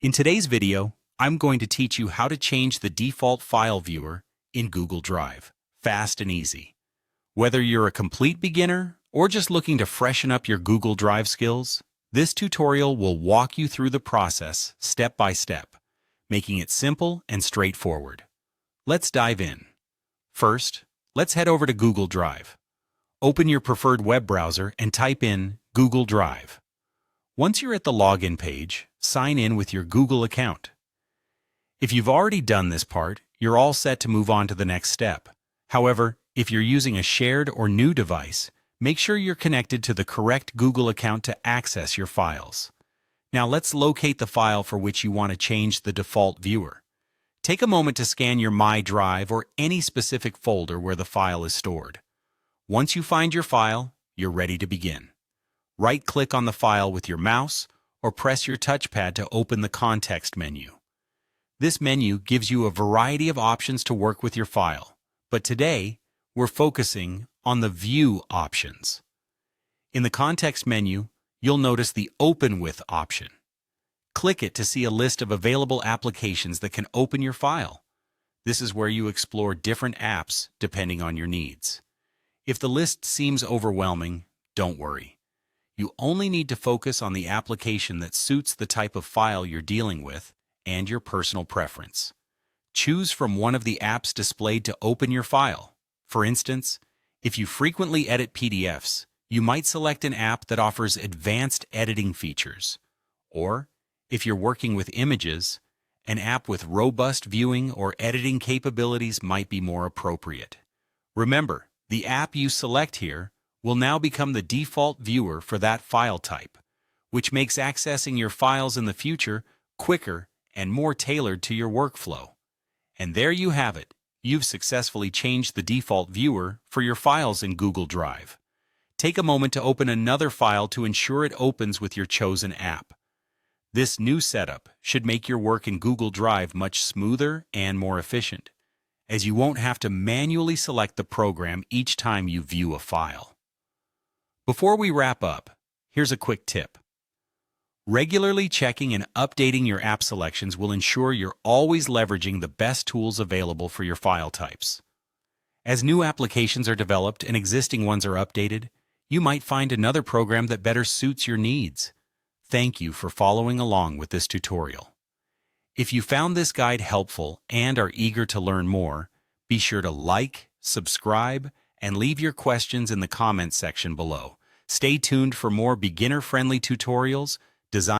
In today's video, I'm going to teach you how to change the default file viewer in Google Drive, fast and easy. Whether you're a complete beginner or just looking to freshen up your Google Drive skills, this tutorial will walk you through the process step by step, making it simple and straightforward. Let's dive in. First, let's head over to Google Drive. Open your preferred web browser and type in Google Drive. Once you're at the login page, sign in with your Google account. If you've already done this part, you're all set to move on to the next step. However, if you're using a shared or new device, make sure you're connected to the correct Google account to access your files. Now let's locate the file for which you want to change the default viewer. Take a moment to scan your My Drive or any specific folder where the file is stored. Once you find your file, you're ready to begin. Right-click on the file with your mouse or press your touchpad to open the context menu. This menu gives you a variety of options to work with your file, but today we're focusing on the View options. In the context menu, you'll notice the Open With option. Click it to see a list of available applications that can open your file. This is where you explore different apps depending on your needs. If the list seems overwhelming, don't worry. You only need to focus on the application that suits the type of file you're dealing with and your personal preference. Choose from one of the apps displayed to open your file. For instance, if you frequently edit PDFs, you might select an app that offers advanced editing features. Or, if you're working with images, an app with robust viewing or editing capabilities might be more appropriate. Remember, the app you select here will now become the default viewer for that file type, which makes accessing your files in the future quicker and more tailored to your workflow. And there you have it. You've successfully changed the default viewer for your files in Google Drive. Take a moment to open another file to ensure it opens with your chosen app. This new setup should make your work in Google Drive much smoother and more efficient, as you won't have to manually select the program each time you view a file. Before we wrap up, here's a quick tip. Regularly checking and updating your app selections will ensure you're always leveraging the best tools available for your file types. As new applications are developed and existing ones are updated, you might find another program that better suits your needs. Thank you for following along with this tutorial. If you found this guide helpful and are eager to learn more, be sure to like, subscribe, and leave your questions in the comments section below. Stay tuned for more beginner-friendly tutorials designed